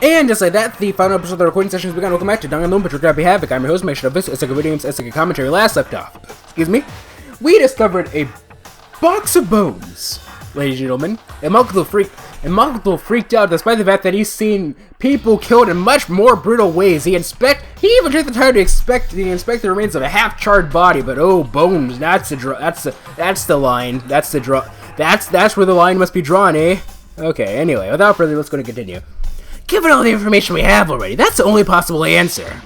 And just like that, the final episode of the recording session has begun. Welcome back to Danganronpa, Happy Havoc. I'm your host, MegaShadowFist. It's like a video games, it's like a commentary. Last left off, excuse me, we discovered a box of bones, ladies and gentlemen. And Makoto freaked out despite the fact that he's seen people killed in much more brutal ways. He even took the time to inspect the remains of a half-charred body. But oh, bones, that's the line. That's where the line must be drawn, eh? Okay, anyway, without further ado, let's go and continue. Given all the information we have already, that's the only possible answer.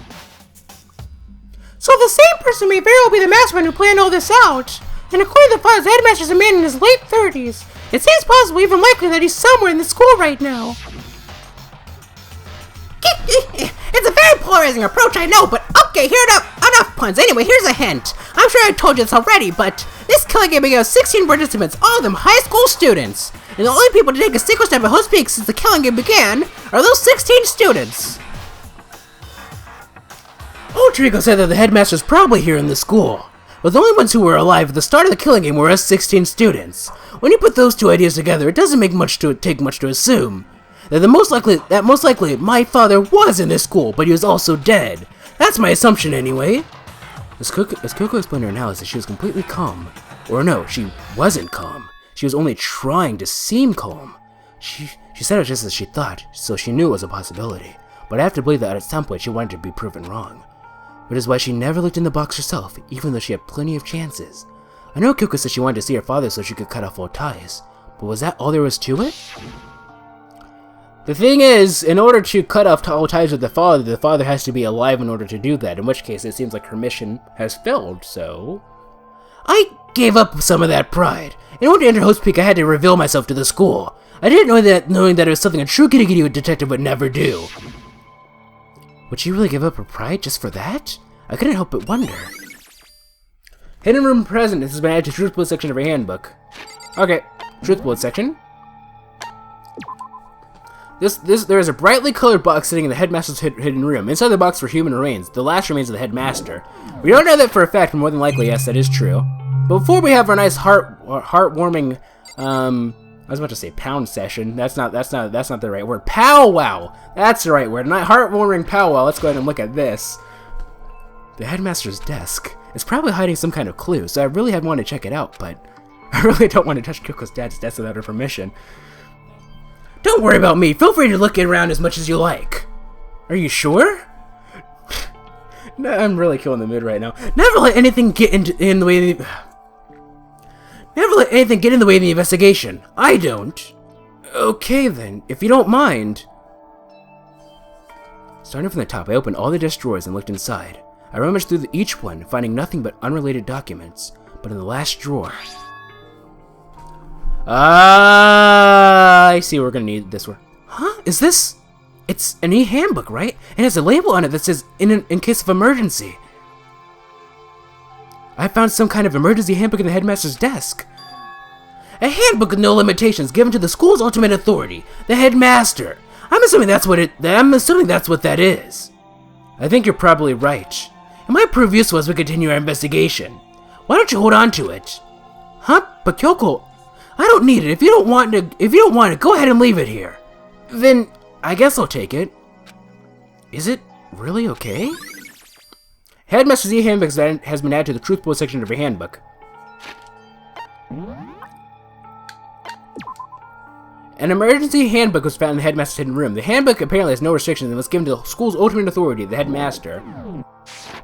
So the same person may very well be the mastermind who planned all this out. And according to the files, the headmaster's a man in his late 30s. It seems possible, even likely, that he's somewhere in the school right now. It's a very polarizing approach, I know, but okay, enough puns. Anyway, here's a hint. I'm sure I told you this already, but this killing game began with 16 participants, all of them high school students. And the only people to take a single step at Host Peak since the killing game began are those 16 students. Old Trico said that the headmaster's probably here in the school, but the only ones who were alive at the start of the killing game were us 16 students. When you put those two ideas together, it doesn't take much to assume that most likely my father was in this school, but he was also dead. That's my assumption anyway. As Coco explained her analysis, she was completely calm. Or no, she wasn't calm. She was only trying to seem calm. She said it just as she thought, so she knew it was a possibility. But I have to believe that at some point she wanted to be proven wrong. Which is why she never looked in the box herself, even though she had plenty of chances. I know Kyoko said she wanted to see her father so she could cut off all ties, but was that all there was to it? The thing is, in order to cut off all ties with the father has to be alive in order to do that, in which case it seems like her mission has failed, so... I gave up some of that pride. In order to enter Host Peak, I had to reveal myself to the school. I didn't know that knowing that it was something a true kitty detective would never do. Would she really give up her pride just for that? I couldn't help but wonder. Hidden room present. This has been added to Truth Bullet section of your handbook. Okay, Truth Bullet section. There is a brightly colored box sitting in the headmaster's hidden room. Inside the box were human remains, the last remains of the headmaster. We don't know that for a fact, but more than likely, yes, that is true. But before we have our nice heartwarming, I was about to say pound session. That's not the right word. Powwow. That's the right word. Not heartwarming powwow. Let's go ahead and look at this. The headmaster's desk. It's probably hiding some kind of clue, so I really had wanted to check it out, but I really don't want to touch Kyoko's dad's desk without her permission. Don't worry about me. Feel free to look around as much as you like. Are you sure? No, I'm really killing the mood right now. Never let anything get in the way of the... Never let anything get in the way of the investigation. I don't. Okay then, if you don't mind. Starting from the top, I opened all the desk drawers and looked inside. I rummaged through each one, finding nothing but unrelated documents. But in the last drawer... I see we're gonna need this one. Huh? Is this... It's an e-handbook, right? And it has a label on it that says, in case of emergency. I found some kind of emergency handbook in the headmaster's desk. A handbook with no limitations given to the school's ultimate authority, the headmaster. I'm assuming that's what that is. I think you're probably right. It might prove useful as we continue our investigation. Why don't you hold on to it? Huh? But Kyoko, I don't need it. If you don't want it, go ahead and leave it here. Then I guess I'll take it. Is it really okay? Headmaster's e-handbook has been added to the Truth Bullet section of your handbook. An emergency handbook was found in the headmaster's hidden room. The handbook apparently has no restrictions and was given to the school's ultimate authority, the headmaster.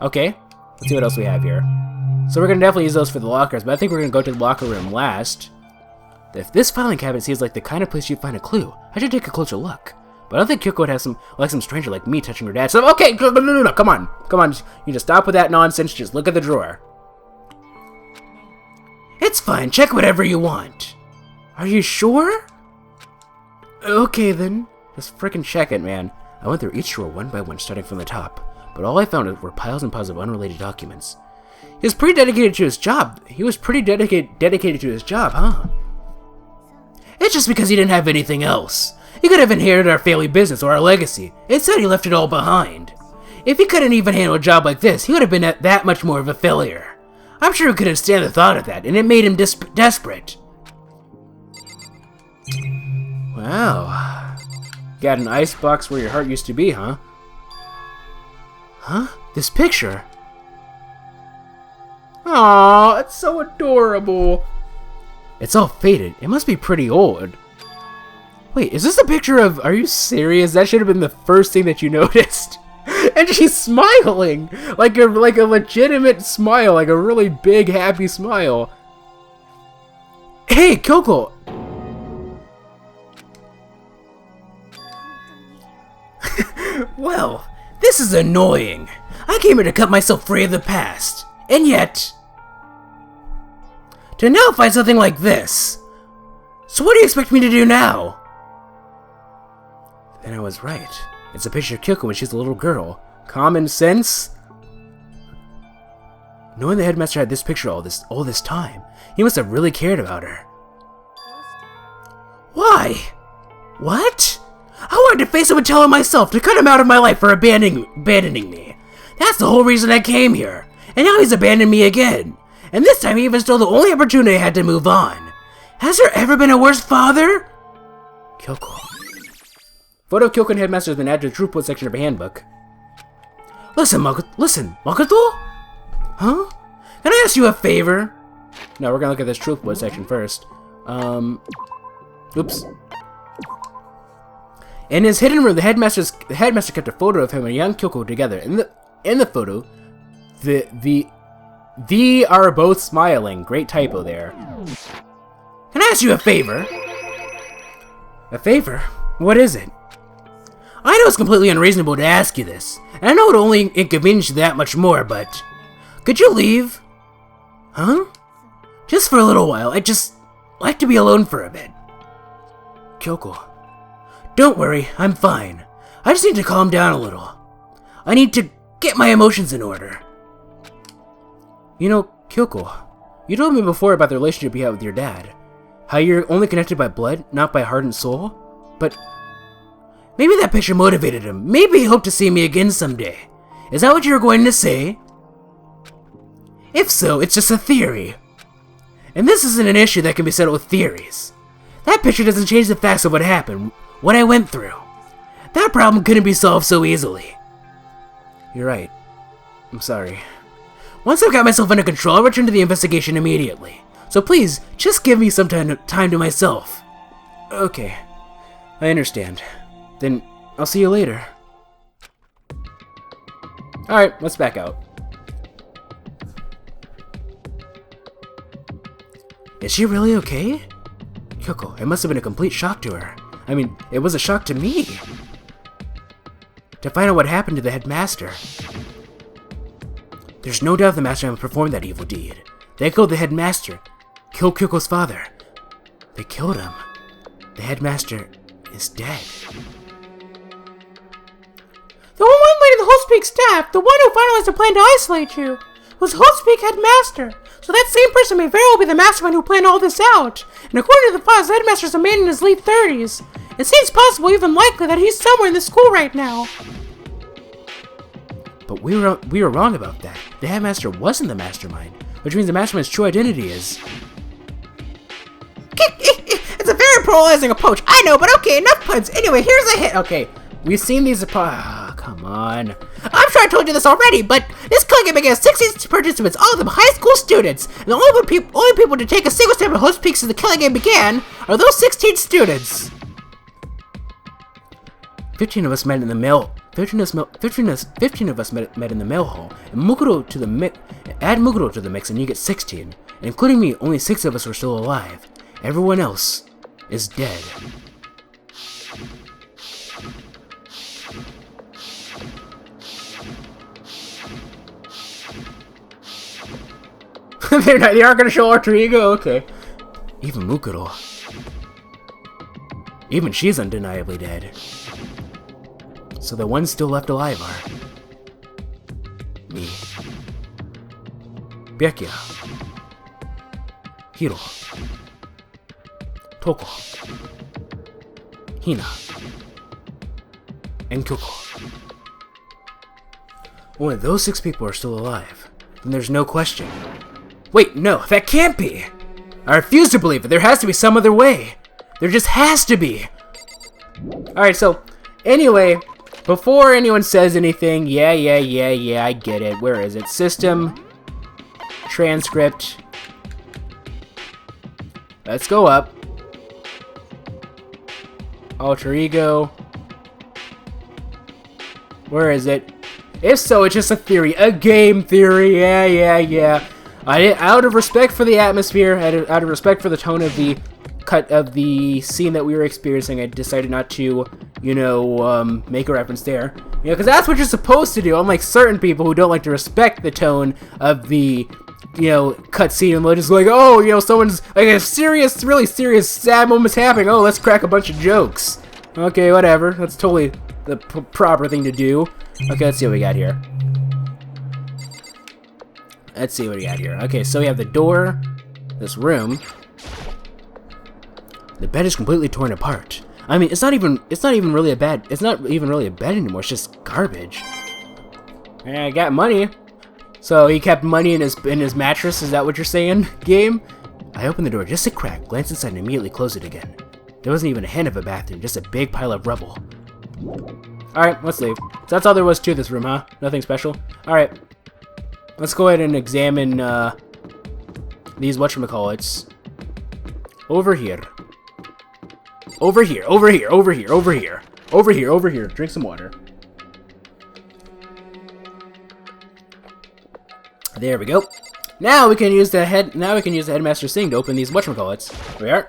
Okay, let's see what else we have here. So we're going to definitely use those for the lockers, but I think we're going to go to the locker room last. If this filing cabinet seems like the kind of place you'd find a clue, I should take a closer look. But I don't think Kyoko would have some stranger like me touching her dad. So, okay, no, come on. You just stop with that nonsense, just look at the drawer. It's fine, check whatever you want. Are you sure? Okay then, just frickin' check it, man. I went through each drawer one by one, starting from the top, but all I found were piles and piles of unrelated documents. He was pretty dedicated to his job. Dedicated to his job, huh? It's just because he didn't have anything else. He could have inherited our family business or our legacy. Instead, he left it all behind. If he couldn't even handle a job like this, he would have been that much more of a failure. I'm sure he couldn't stand the thought of that, and it made him desperate. Wow. Got an ice box where your heart used to be, huh? Huh? This picture? Aww, it's so adorable. It's all faded. It must be pretty old. Wait, is this a picture of... Are you serious? That should have been the first thing that you noticed. And she's smiling! Like a legitimate smile. Like a really big, happy smile. Hey, Kyoko! Well, this is annoying. I came here to cut myself free of the past. And yet... to now find something like this. So what do you expect me to do now? Then I was right. It's a picture of Kyoko when she's a little girl. Common sense? Knowing the headmaster had this picture all this time, he must have really cared about her. Why? What? I wanted to face him and tell him myself, to cut him out of my life for abandoning me. That's the whole reason I came here. And now he's abandoned me again. And this time he even stole the only opportunity I had to move on. Has there ever been a worse father? Kyoko. Photo of Kyoko and Headmaster has been added to the Truth Board section of a handbook. Listen, Makoto? Huh? Can I ask you a favor? No, we're gonna look at this Truth Board section first. Oops. In his hidden room, the headmaster kept a photo of him and young Kyoko together. In the photo, the are both smiling. Great typo there. Can I ask you a favor? A favor? What is it? I know it's completely unreasonable to ask you this, and I know it'll only inconvenience you that much more, but... could you leave? Huh? Just for a little while. I'd just like to be alone for a bit. Kyoko. Don't worry, I'm fine. I just need to calm down a little. I need to get my emotions in order. You know, Kyoko, you told me before about the relationship you have with your dad. How you're only connected by blood, not by heart and soul. But maybe that picture motivated him. Maybe he hoped to see me again someday. Is that what you were going to say? If so, it's just a theory. And this isn't an issue that can be settled with theories. That picture doesn't change the facts of what happened, what I went through. That problem couldn't be solved so easily. You're right. I'm sorry. Once I've got myself under control, I'll return to the investigation immediately. So please, just give me some time to myself. Okay. I understand. Then, I'll see you later. Alright, let's back out. Is she really okay? Kyoko, it must have been a complete shock to her. I mean, it was a shock to me. To find out what happened to the headmaster. There's no doubt the mastermind performed that evil deed. They killed the headmaster. Killed Kyoko's father. They killed him. The headmaster is dead. The one lady of the Hostpeak staff, the one who finalized the plan to isolate you, was Hostpeak headmaster. So that same person may very well be the mastermind who planned all this out. And according to the files, the headmaster is a man in his late 30s. It seems possible, even likely, that he's somewhere in the school right now. But we were wrong about that. The headmaster wasn't the mastermind, which means the mastermind's true identity is... It's a very polarizing approach, I know, but okay, enough puns. Anyway, here's a hit. Okay, we've seen these... come on. I'm sure I told you this already, but this killing game against 16 participants, all of them high school students. And the only people to take a single step at Host Peak since the killing game began are those 16 students. 15 of us met in the mail. 15 of us met in the mail hall. And Mukuro to the mix. Add Mukuro to the mix, and you get 16. And including me, only 6 of us were still alive. Everyone else is dead. They aren't gonna show alter ego? Okay. Even Mukuro. Even she's undeniably dead. So the ones still left alive are... me. Byakuya. Hiro. Toko. Hina. And Kyoko. Only those 6 people are still alive. Then there's no question. Wait, no, that can't be! I refuse to believe it. There has to be some other way. There just has to be. Alright, so Anyway, before anyone says anything, yeah, I get it. Where is it? System, transcript. Let's go up. Alter ego. Where is it? If so, it's just a theory. A game theory. Yeah. Out of respect for the atmosphere, out of respect for the tone of the cut of the scene that we were experiencing, I decided not to, make a reference there. Because that's what you're supposed to do, unlike certain people who don't like to respect the tone of the, cutscene, and they're just like, oh, someone's, like, a serious, really serious, sad moment's happening, oh, let's crack a bunch of jokes. Okay, whatever, that's totally the proper thing to do. Okay, let's see what we got here. Okay, so we have the door, this room. The bed is completely torn apart. I mean, it's not even really a bed anymore. It's just garbage. And I got money. So he kept money in his mattress. Is that what you're saying, game? I opened the door just a crack, glanced inside, and immediately closed it again. There wasn't even a hint of a bathroom, just a big pile of rubble. Alright, let's leave. So that's all there was to this room, huh? Nothing special? Alright. Let's go ahead and examine, these whatchamacallits. Over here. Drink some water. There we go. Now we can use the headmaster's thing to open these whatchamacallits. Here we are.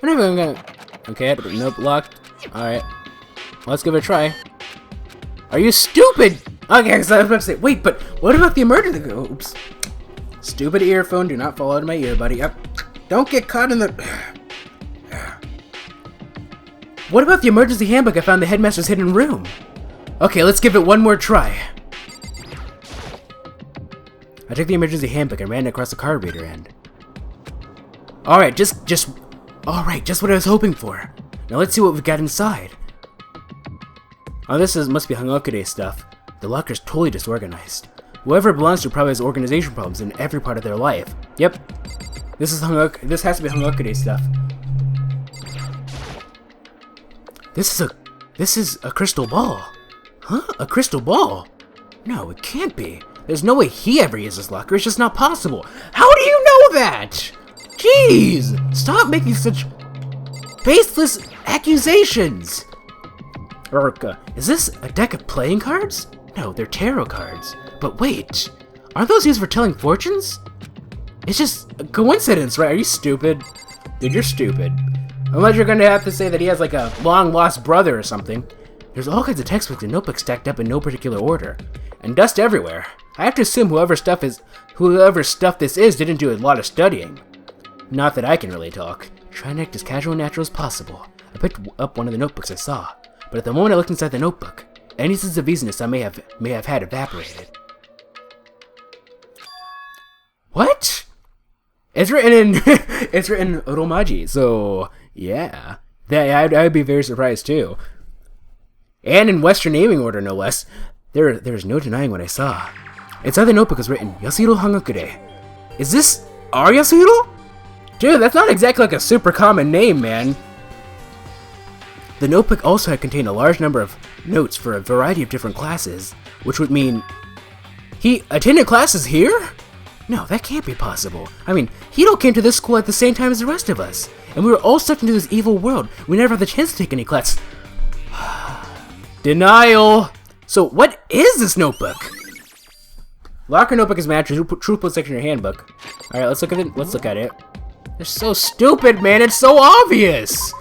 I'm gonna... Okay, nope, locked. Alright. Let's give it a try. Are you stupid? Okay, because I was about to say, wait, but what about the emergency... Oops. Stupid earphone, do not fall out of my ear, buddy. Yep. Don't get caught in the... What about the emergency handbook I found in the headmaster's hidden room? Okay, let's give it one more try. I took the emergency handbook and ran it across the card reader end. Alright, just what I was hoping for. Now let's see what we've got inside. Oh, must be Hangokude stuff. The locker's totally disorganized. Whoever it belongs to probably has organization problems in every part of their life. Yep. This has to be Hangokude stuff. This is a crystal ball. Huh? A crystal ball? No, it can't be. There's no way he ever used this locker. It's just not possible. How do you know that? Jeez! Stop making such baseless accusations! Urka, is this a deck of playing cards? No, they're tarot cards. But wait, aren't those used for telling fortunes? It's just a coincidence, right? Are you stupid? Dude, you're stupid. Unless you're gonna have to say that he has like a long-lost brother or something. There's all kinds of textbooks and notebooks stacked up in no particular order. And dust everywhere. I have to assume whoever stuff this is didn't do a lot of studying. Not that I can really talk. Trying to act as casual and natural as possible. I picked up one of the notebooks I saw. But at the moment I looked inside the notebook, any sense of easiness I may have had evaporated. What? It's written in it's written Romaji, so yeah. I'd be very surprised too. And in Western naming order, no less. There's no denying what I saw. Inside the notebook is written Yasuhiro Hangakude. Is this our Yasuhiro? Dude, that's not exactly like a super common name, man. The notebook also had contained a large number of notes for a variety of different classes, which would mean he attended classes here? No, that can't be possible. I mean, Hiro came to this school at the same time as the rest of us, and we were all stuck into this evil world. We never had the chance to take any class. Denial! So, what is this notebook? Locker notebook is matched. Truthful section of your handbook. Alright, let's look at it. They're so stupid, man. It's so obvious!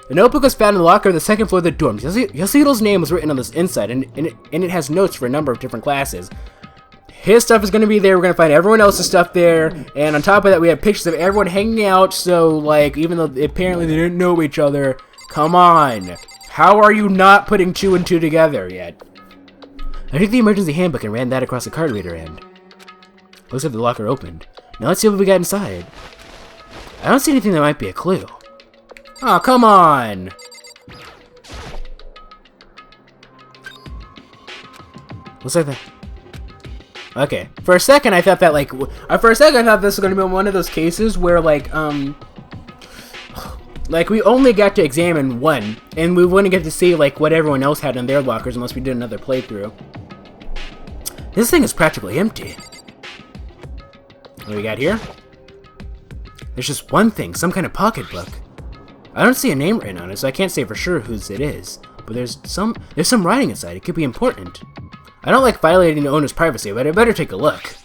The notebook was found in the locker on the second floor of the dorms. Yasuhiro's name was written on this inside, and it has notes for a number of different classes. His stuff is going to be there. We're going to find everyone else's stuff there. And on top of that, we have pictures of everyone hanging out. So, like, even though apparently they didn't know each other, come on. How are you not putting 2 and 2 together yet? I took the emergency handbook and ran that across the card reader end. Looks like the locker opened. Now let's see what we got inside. I don't see anything that might be a clue. Oh, come on! Looks like that. Okay. For a second, I thought that, like, this was gonna be one of those cases where, like, Like, we only got to examine one, and we wouldn't get to see, like, what everyone else had in their lockers unless we did another playthrough. This thing is practically empty. What do we got here? There's just one thing, some kind of pocketbook. I don't see a name written on it, so I can't say for sure whose it is. But there's some writing inside. It could be important. I don't like violating the owner's privacy, but I better take a look.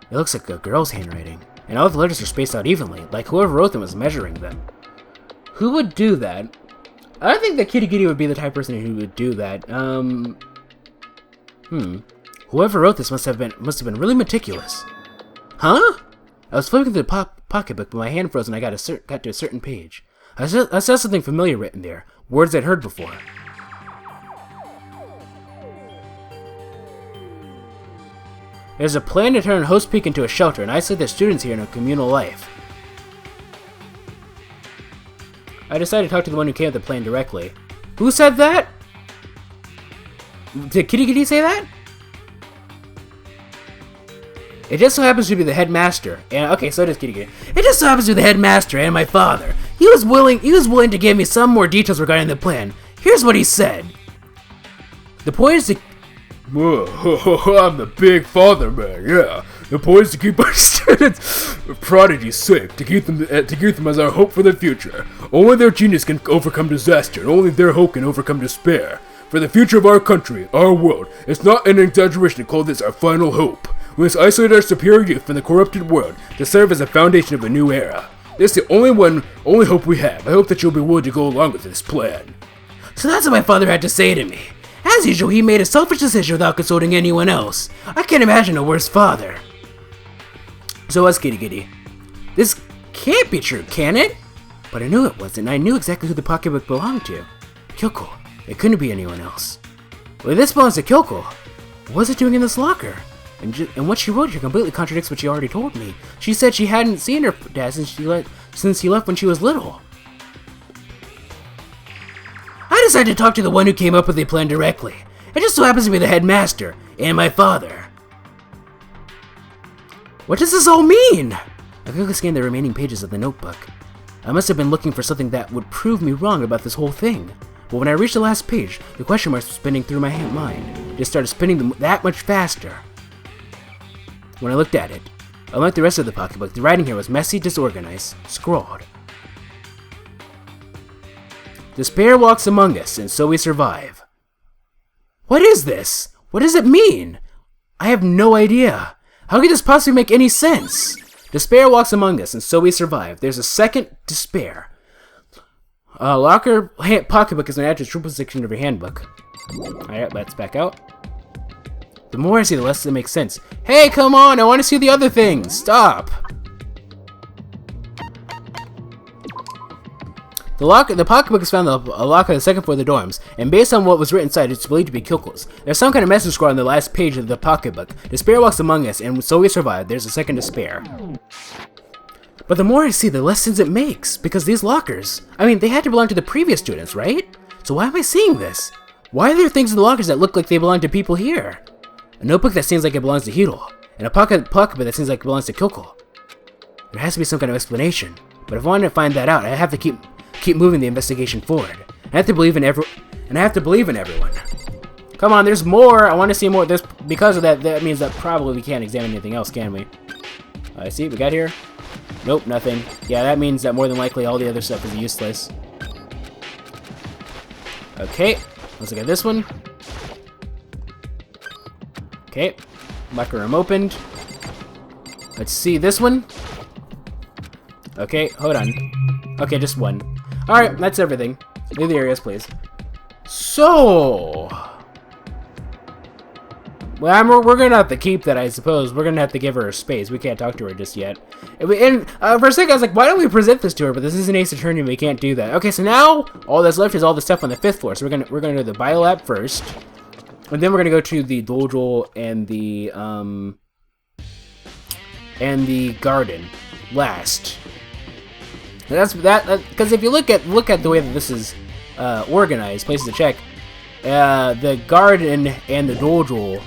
It looks like a girl's handwriting, and all the letters are spaced out evenly, like whoever wrote them was measuring them. Who would do that? I don't think that Kitty Kitty would be the type of person who would do that. Whoever wrote this must have been really meticulous. Huh? I was flipping through the pocketbook, but my hand froze and I got to a certain page. I saw something familiar written there, words I'd heard before. There's a plan to turn Host Peak into a shelter and isolate the students here in a communal life. I decided to talk to the one who came up with the plan directly. Who said that? Did Kitty Kitty say that? It just so happens to be the headmaster, and okay, so does Kitty Kitty. It just so happens to be the headmaster and my father. He was willing to give me some more details regarding the plan. Here's what he said. The point is to... I'm the big father man, yeah. The point is to keep our students, prodigies, safe, to keep them as our hope for the future. Only their genius can overcome disaster, and only their hope can overcome despair. For the future of our country, our world, it's not an exaggeration to call this our final hope. We must isolate our superior youth from the corrupted world to serve as a foundation of a new era. This is the only hope we have. I hope that you'll be willing to go along with this plan. So that's what my father had to say to me. As usual, he made a selfish decision without consulting anyone else. I can't imagine a worse father. So was Kitty Kitty. This can't be true, can it? But I knew it wasn't, and I knew exactly who the pocketbook belonged to. Kyoko. It couldn't be anyone else. Well, if this belongs to Kyoko, what was it doing in this locker? And what she wrote here completely contradicts what she already told me. She said she hadn't seen her dad since he left when she was little. I decided to talk to the one who came up with the plan directly. It just so happens to be the headmaster and my father. What does this all mean? I quickly scanned the remaining pages of the notebook. I must have been looking for something that would prove me wrong about this whole thing. But when I reached the last page, the question marks were spinning through my mind. It just started spinning that much faster. When I looked at it, unlike the rest of the pocketbook, the writing here was messy, disorganized, scrawled. Despair walks among us, and so we survive. What is this? What does it mean? I have no idea. How could this possibly make any sense? Despair walks among us, and so we survive. There's a second despair. Locker pocketbook is an address triple section of your handbook. Alright, let's back out. The more I see, the less it makes sense. Hey, come on! I want to see the other things! Stop! The pocketbook is found on the locker on the second floor of the dorms, and based on what was written inside, it's believed to be Kyoko's. There's some kind of message scroll on the last page of the pocketbook. Despair walks among us, and so we survive. There's a second despair. But the more I see, the less sense it makes, because these lockers, I mean, they had to belong to the previous students, right? So why am I seeing this? Why are there things in the lockers that look like they belong to people here? A notebook that seems like it belongs to Hiro, and a pocketbook that seems like it belongs to Kyoko. There has to be some kind of explanation, but if I want to find that out, I have to keep moving the investigation forward. I have to believe in everyone. Come on, there's more. I want to see more. Because of that means that probably we can't examine anything else, can we? I see. We got here. Nope, nothing. Yeah, that means that more than likely all the other stuff is useless. Okay, let's look at this one. Okay, locker room opened. Let's see this one. Okay, hold on. Okay, just one. Alright, that's everything. Leave the areas, please. So... well, we're gonna have to keep that, I suppose. We're gonna have to give her a space. We can't talk to her just yet. And for a second, I was like, why don't we present this to her? But this is an Ace Attorney, and we can't do that. Okay, so now, all that's left is all the stuff on the 5th floor. So we're gonna do the biolab first. And then we're gonna go to the dojo and the garden last. And that's because if you look at the way that this is organized, places to check, the garden and the dojo,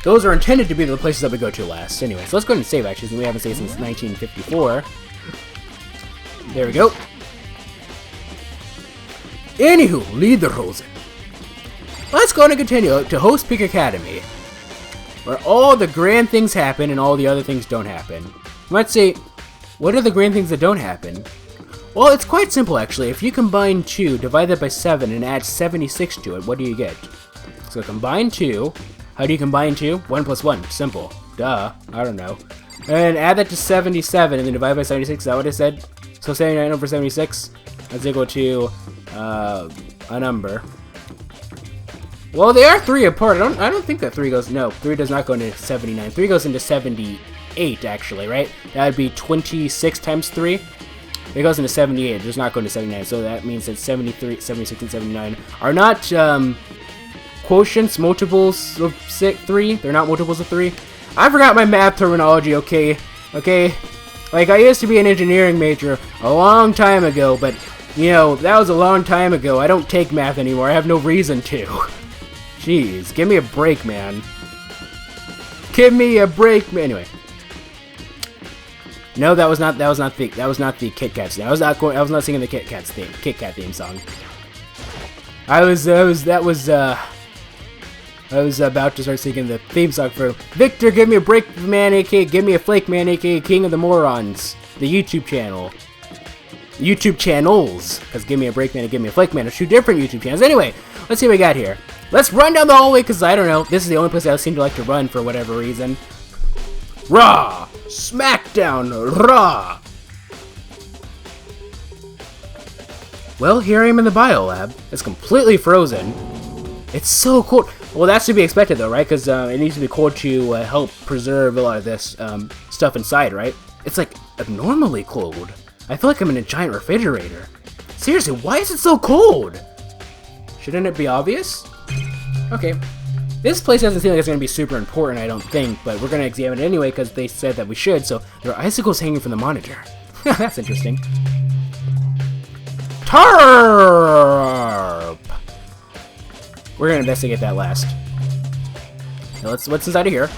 those are intended to be the places that we go to last. Anyway, so let's go ahead and save actually, since we haven't saved since 1954. There we go. Anywho, Lederhosen. Let's go and continue to Host Peak Academy, where all the grand things happen and all the other things don't happen. Let's see, what are the grand things that don't happen? Well, it's quite simple actually. If you combine 2, divide that by 7, and add 76 to it, what do you get? So combine 2. How do you combine 2? 1 plus 1. Simple. Duh. I don't know. And add that to 77, and then divide by 76. Is that what I said? So 79 over 76. That's equal to a number. Well, they are 3 apart. I don't think that 3 goes. No, 3 does not go into 79. 3 goes into 78 actually, right? That would be 26 times 3. It goes into 78. It does not go into 79. So that means that 73, 76, and 79 are not quotients, multiples of 3. They're not multiples of 3. I forgot my math terminology. Okay. Like, I used to be an engineering major a long time ago, but, you know, that was a long time ago. I don't take math anymore. I have no reason to. Jeez, give me a break, man. Give me a break, man. Anyway. No, that was not the Kit Kat thing. I was not singing the Kit Kat theme song. I was about to start singing the theme song for Victor, Give Me a Break, Man, aka Give Me a Flake, Man, aka King of the Morons, the YouTube channel. YouTube channels, because Give Me a Break, Man, and Give Me a Flake, Man are 2 different YouTube channels. Anyway, let's see what we got here. Let's run down the hallway, because I don't know, this is the only place I seem to like to run for whatever reason. Raw! Smackdown! Raw! Well, here I am in the biolab. It's completely frozen. It's so cold. Well, that's to be expected though, right? Because it needs to be cold to help preserve a lot of this stuff inside, right? It's like abnormally cold. I feel like I'm in a giant refrigerator. Seriously, why is it so cold? Shouldn't it be obvious? Okay. This place doesn't seem like it's going to be super important, I don't think, but we're going to examine it anyway because they said that we should, so there are icicles hanging from the monitor. That's interesting. Tarp! We're going to investigate that last. Now what's inside of here?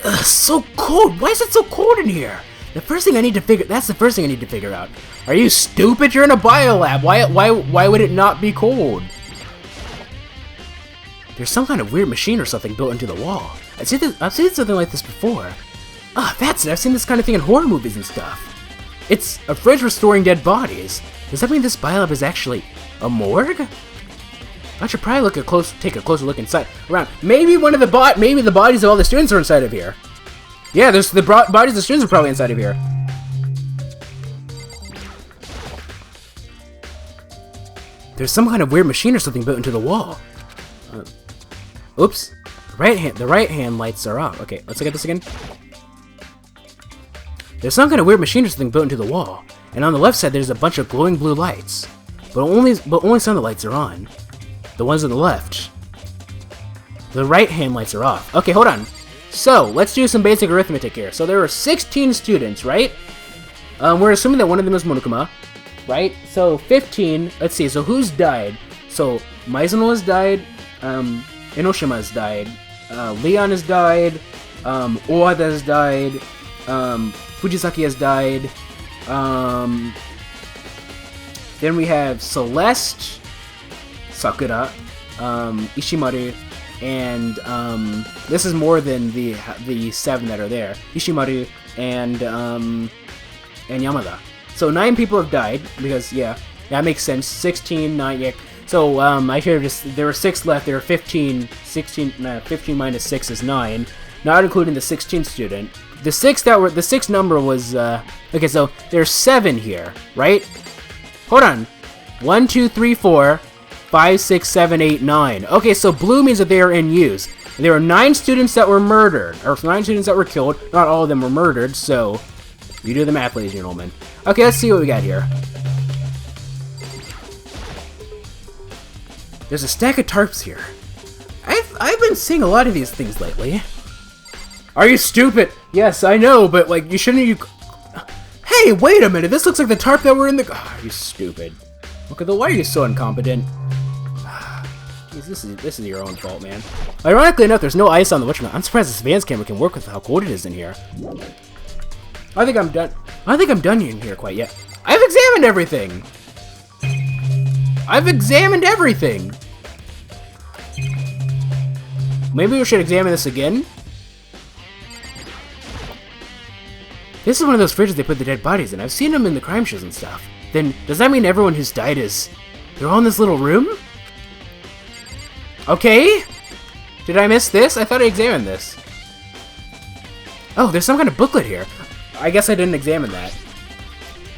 Ugh, so cold! Why is it so cold in here? That's the first thing I need to figure out. Are you stupid? You're in a biolab. Why would it not be cold? There's some kind of weird machine or something built into the wall. I've seen something like this before. Ah, that's it. I've seen this kind of thing in horror movies and stuff. It's a fridge restoring dead bodies. Does that mean this biolab is actually a morgue? I should probably take a closer look inside. Around. Maybe the bodies of all the students are inside of here. Yeah, there's the bodies of the students are probably inside of here. There's some kind of weird machine or something built into the wall. Oops. The right hand lights are off. Okay, let's look at this again. There's some kind of weird machine or something built into the wall, and on the left side there's a bunch of glowing blue lights, but only some of the lights are on. The ones on the left. The right hand lights are off. Okay, hold on. So let's do some basic arithmetic here. So there are 16 students, right? We're assuming that one of them is Monokuma, right? So 15. Let's see. So who's died? So Maizono has died. Enoshima has died. Leon has died. Oada has died. Fujisaki has died. Then we have Celeste, Sakura, Ishimaru, and this is more than the 7 that are there. Ishimaru and Yamada. So 9 people have died because yeah, that makes sense. 16, 9, yeah. So I should have just there were 6 left. There were 15. 15 minus 6 is 9, not including the 16th student. The 6 number was okay. So there's 7 here, right? Hold on. 1, 2, 3, 4, 5, 6, 7, 8, 9. Okay, so blue means that they are in use. There were 9 students that were murdered, or 9 students that were killed. Not all of them were murdered, so you do the math, ladies and gentlemen. Okay, let's see what we got here. There's a stack of tarps here. I've been seeing a lot of these things lately. Are you stupid? Yes, I know, but like you shouldn't. Hey, wait a minute! This looks like the tarp that were in the. Oh, you stupid. Okay, though, why are you so incompetent? This is your own fault, man. Ironically enough, there's no ice on the witchman. I'm surprised this Vans camera can work with how cold it is in here. I think I'm done. I think I'm done in here quite yet. I've examined everything. I've examined everything. Maybe we should examine this again. This is one of those fridges they put the dead bodies in. I've seen them in the crime shows and stuff. Then, does that mean everyone who's died is... they're all in this little room? Okay. Did I miss this? I thought I examined this. Oh, there's some kind of booklet here. I guess I didn't examine that.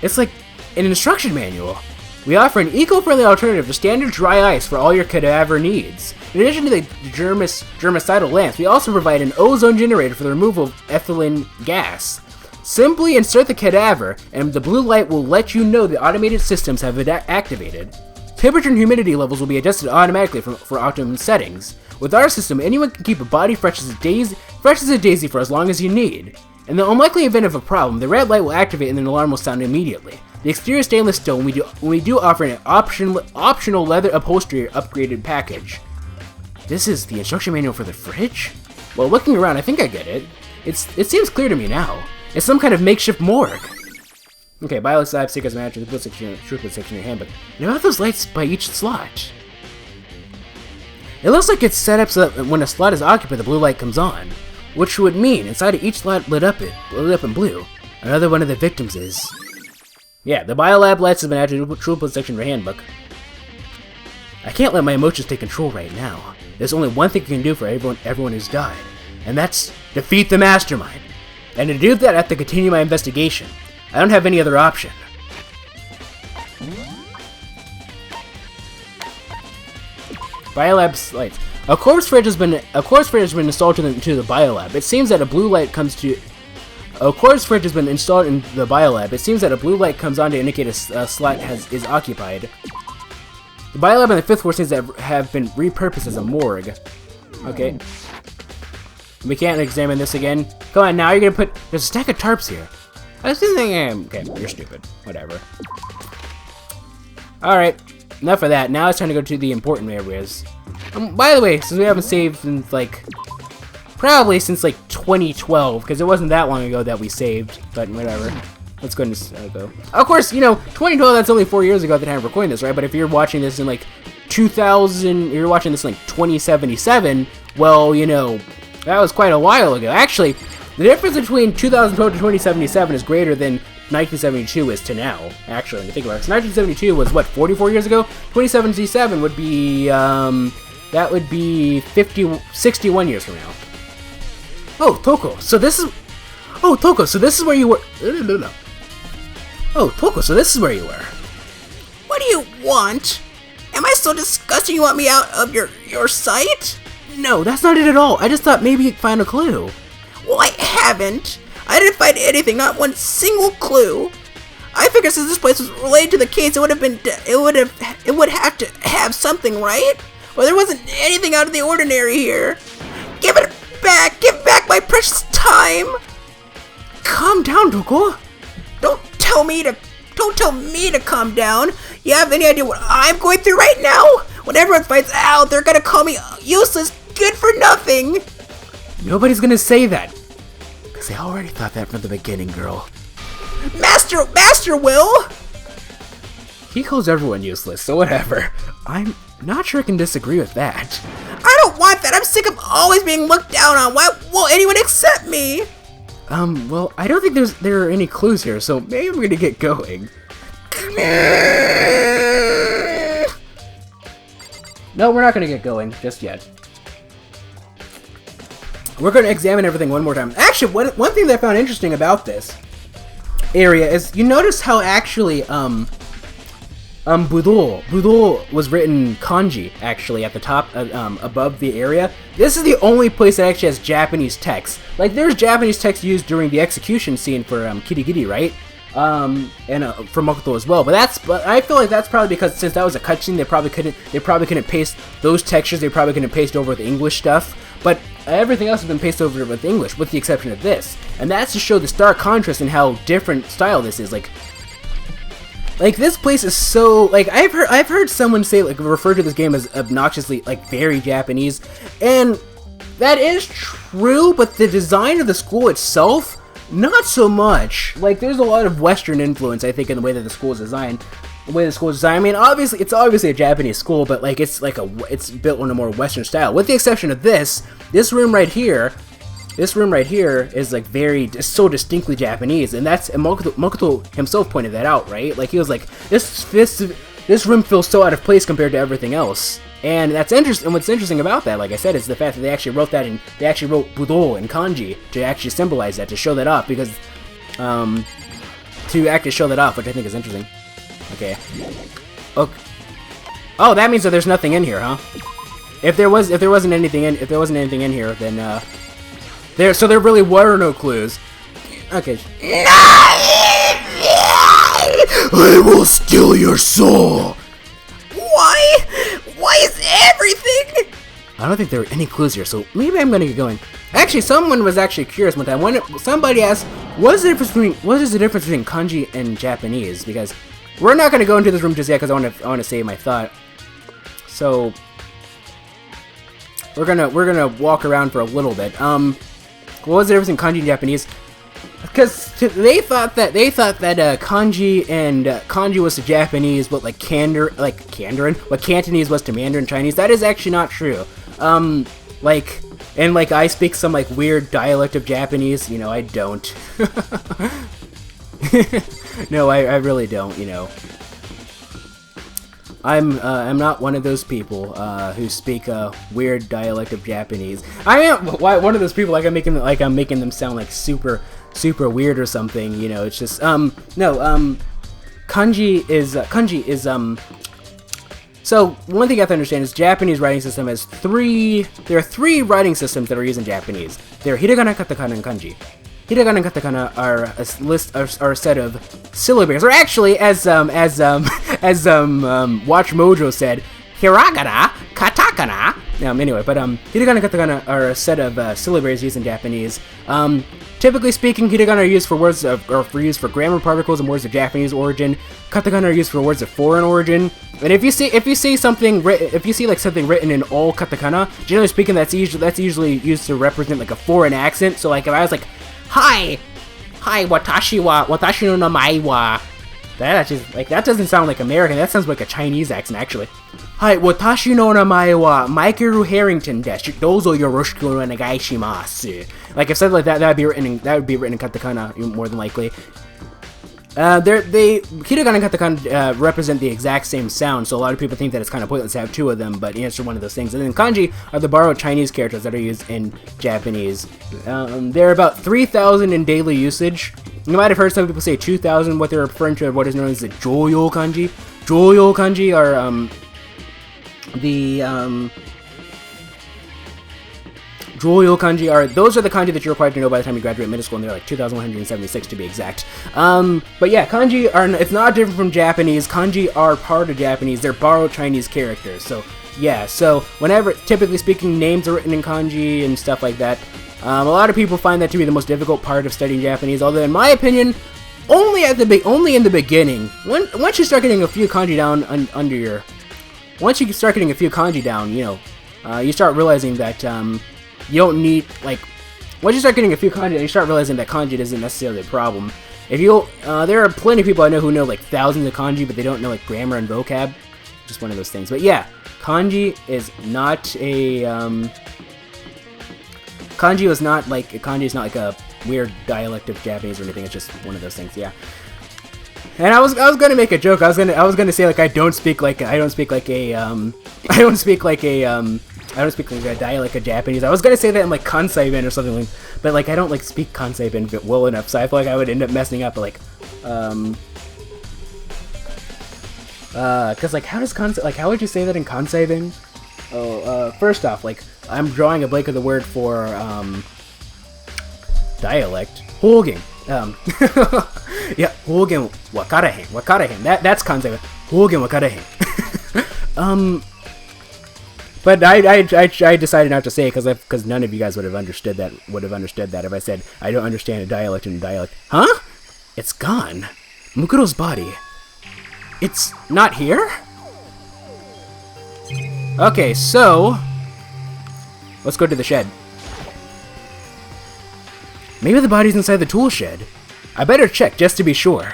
It's like an instruction manual. We offer an eco-friendly alternative to standard dry ice for all your cadaver needs. In addition to the germicidal lamps, we also provide an ozone generator for the removal of ethylene gas. Simply insert the cadaver, and the blue light will let you know the automated systems have been activated. Temperature and humidity levels will be adjusted automatically for optimum settings. With our system, anyone can keep a body fresh as a daisy for as long as you need. In the unlikely event of a problem, the red light will activate and an alarm will sound immediately. The exterior is stainless steel, and we do offer an optional leather upholstery upgraded package. This is the instruction manual for the fridge? Well, looking around, I think I get it. It seems clear to me now. It's some kind of makeshift morgue. Okay, Bioless Lab, Secrets Manager, the throughput section of your handbook. And about those lights by each slot? It looks like it's set up so that when a slot is occupied, the blue light comes on. Which would mean, inside of each slot lit up in blue. Another one of the victims is... yeah, the Biolab lights have been added to the throughput section of your handbook. I can't let my emotions take control right now. There's only one thing you can do for everyone who's died. And that's defeat the mastermind. And to do that, I have to continue my investigation. I don't have any other option. Biolab's lights. A corpse fridge has been installed to the biolab. It seems that a blue light comes to. A corpse fridge has been installed in the biolab. It seems that a blue light comes on to indicate a slot is occupied. The biolab on the 5th floor seems to have been repurposed as a morgue. Okay. We can't examine this again. Come on, now you're gonna put... there's a stack of tarps here. I was thinking... okay, you're stupid. Whatever. Alright, enough of that. Now it's time to go to the important areas. By the way, since we haven't saved since, like... probably since, like, 2012, because it wasn't that long ago that we saved, but whatever. Let's go and go. Of course, you know, 2012, that's only 4 years ago at the time of recording this, right? But if you're watching this in, like, 2000... you're watching this in, like, 2077, well, you know... that was quite a while ago. Actually, the difference between 2012 to 2077 is greater than 1972 is to now, actually, when you think about it. So 1972 was, what, 44 years ago? 2077 would be, that would be 61 years from now. Oh, Toko, so this is... oh, Toko, so this is where you were... oh, Toko, so this is where you were. What do you want? Am I so disgusting you want me out of your sight? No, that's not it at all. I just thought maybe you'd find a clue. Well, I haven't. I didn't find anything, not one single clue. I figured since this place was related to the case, it would have to have something, right? Well, there wasn't anything out of the ordinary here. Give it back! Give back my precious time! Calm down, Toko. Don't tell me to calm down. You have any idea what I'm going through right now? When everyone finds out, they're gonna call me useless, good for nothing. Nobody's gonna say that. Because they already thought that from the beginning, girl. Master will! He calls everyone useless, so whatever. I'm not sure I can disagree with that. I don't want that. I'm sick of always being looked down on. Why won't anyone accept me? Well, I don't think there are any clues here, so maybe I'm gonna get going. No, we're not gonna get going just yet. We're gonna examine everything one more time. Actually, one thing that I found interesting about this area is you notice how actually Budo was written kanji actually at the top above the area. This is the only place that actually has Japanese text. Like there's Japanese text used during the execution scene for Kirigiri, right? And for Makoto as well. But I feel like that's probably because since that was a cutscene, they probably couldn't paste those textures. They probably couldn't paste over with English stuff. But everything else has been pasted over with English, with the exception of this. And that's to show the stark contrast in how different style this is. Like this place is so like I've heard someone say like refer to this game as obnoxiously like very Japanese, and that is true. But the design of the school itself Not so much. Like, there's a lot of Western influence, I think, in the way that the school is designed. I mean, obviously, it's obviously a Japanese school, but like, it's built in a more Western style. With the exception of this room right here. This room right here is like so distinctly Japanese, and Makoto himself pointed that out, right? Like, he was like, this room feels so out of place compared to everything else. And that's interesting. And what's interesting about that, like I said, is the fact that they actually wrote that in, they actually wrote Budo in kanji to actually symbolize that, to show that off, because, to actually show that off, which I think is interesting. Okay. Okay. Oh, that means that there's nothing in here, huh? If there wasn't anything in here, then, so there really were no clues. Okay. I will steal your soul! Why is everything? I don't think there were any clues here, so maybe I'm gonna get going. Actually, someone was actually curious one time. Somebody asked, what is the difference between kanji and Japanese? Because we're not gonna go into this room just yet, because I want to save my thought. So we're gonna walk around for a little bit. What was the difference in kanji and Japanese? Because they thought that kanji was to Japanese what what Cantonese was to Mandarin Chinese. That is actually not true. I speak some like weird dialect of Japanese. You know, I don't. No, I really don't. You know, I'm not one of those people who speak a weird dialect of Japanese. I am one of those people I'm making them sound like super weird or something. You know, it's just kanji is so one thing you have to understand is Japanese writing system has there are three writing systems that are used in Japanese. They're hiragana, katakana, and kanji. Hiragana and katakana are a set of syllables, or actually, as Watch Mojo said, hiragana, katakana. Anyway, but hiragana and katakana are a set of syllables used in Japanese. Typically speaking, hiragana are used for used for grammar particles and words of Japanese origin. Katakana are used for words of foreign origin. And if you see something written in all katakana, generally speaking, that's usually used to represent like a foreign accent. So like if I was like, Hi, watashi no namae wa. That doesn't sound like American. That sounds like a Chinese accent, actually. Hi, watashi no namae wa Michael Harrington desu. Dozo yoroshiku onegai shimasu. Like if said like that, that would be written in katakana more than likely. Hiragana and katakana represent the exact same sound, so a lot of people think that it's kind of pointless to have two of them, but it's one of those things. And then kanji are the borrowed Chinese characters that are used in Japanese. There are about 3,000 in daily usage. You might have heard some people say 2,000. What they're referring to what is known as the Joyo kanji. Joyo kanji are those are the kanji that you're required to know by the time you graduate middle school, and they're like 2,176 to be exact. But yeah, kanji it's not different from Japanese. Kanji are part of Japanese. They're borrowed Chinese characters. So yeah, so whenever, typically speaking, names are written in kanji and stuff like that. A lot of people find that to be the most difficult part of studying Japanese, although in my opinion, only in the beginning. Once you start getting a few kanji down once you start getting a few kanji down, you know, you start realizing that you don't need, like, once you start getting a few kanji, you start realizing that kanji isn't necessarily a problem. There are plenty of people I know who know like thousands of kanji, but they don't know like grammar and vocab. Just one of those things. But yeah, kanji is not like a weird dialect of Japanese or anything. It's just one of those things. Yeah. And I was gonna make a joke. I was gonna say like I don't speak like a dialect of Japanese. I was gonna say that in like Kansai-ben or something, like, but like I don't like speak Kansai-ben well enough, so I feel like I would end up messing up. But like, cause like how would you say that in Kansai-ben? First off, like I'm drawing a blank of the word for dialect. Hogen. Yeah, Hogen wakarahen. That's Kansai-ben. Hogen wakarahen. But I decided not to say it because none of you guys would have understood that if I said I don't understand a dialect in a dialect. Huh? It's gone. Mukuro's body. It's not here? Okay, so let's go to the shed. Maybe the body's inside the tool shed. I better check just to be sure.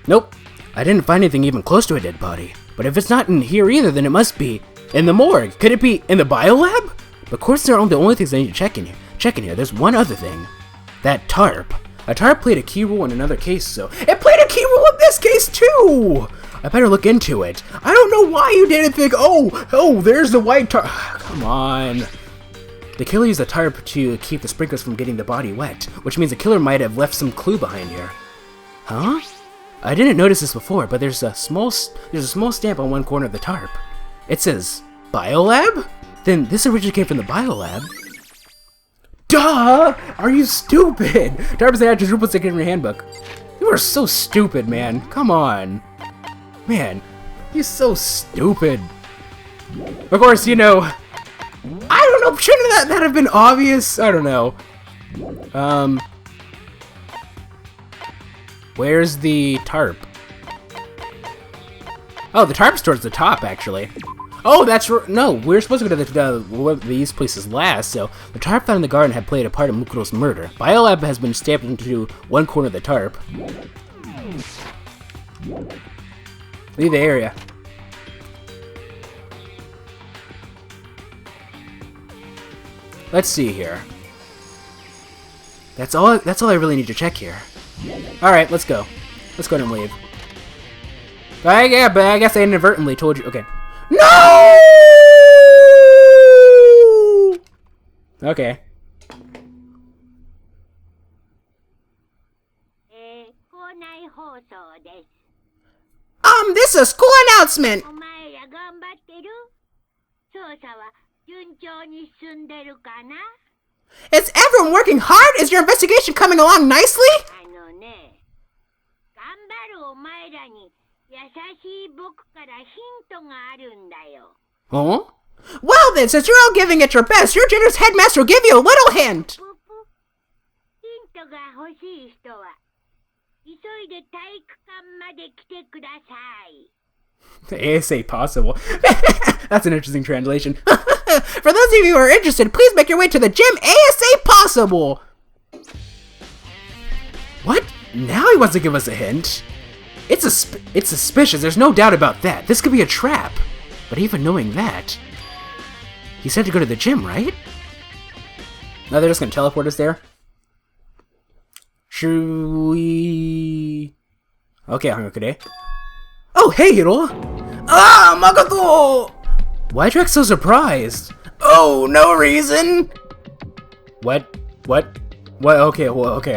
Nope. I didn't find anything even close to a dead body. But if it's not in here either, then it must be in the morgue. Could it be in the biolab? But of course, they're the only things I need to check in here. There's one other thing. That tarp. A tarp played a key role in another case, so it played a key role in this case too! I better look into it. I don't know why you didn't think, oh, there's the white tarp. Come on. The killer used the tarp to keep the sprinklers from getting the body wet, which means the killer might have left some clue behind here. Huh? I didn't notice this before, but there's a small stamp on one corner of the tarp. It says, Biolab? Then this originally came from the Biolab. Duh! Are you stupid? Tarp is an actress rule in your handbook. You are so stupid, man. Come on. Man, you're so stupid. Of course, you know, I don't know, shouldn't that have been obvious? I don't know. Where's the tarp? Oh, the tarp's towards the top, actually. Oh, that's no, we're supposed to go to these places last, so the tarp found in the garden had played a part in Mukuro's murder. Biolab has been stamped into one corner of the tarp. Leave the area. Let's see here. That's all I really need to check here. Alright, let's go. Let's go ahead and leave. Yeah, but I guess I inadvertently told you. Okay. No! Okay. This is a school announcement! Is everyone working hard? Is your investigation coming along nicely? Huh? Well then, since you're all giving it your best, your generous headmaster will give you a little hint. ASA possible. That's an interesting translation. For those of you who are interested, please make your way to the gym ASA possible. What? Now he wants to give us a hint? It's suspicious, there's no doubt about that. This could be a trap. But even knowing that, he said to go to the gym, right? Now they're just gonna teleport us there? Should we... Okay, Hanokade. Oh, hey, Hiro! Ah, Makoto! Why'd you act so surprised? Oh, no reason! What? Okay, what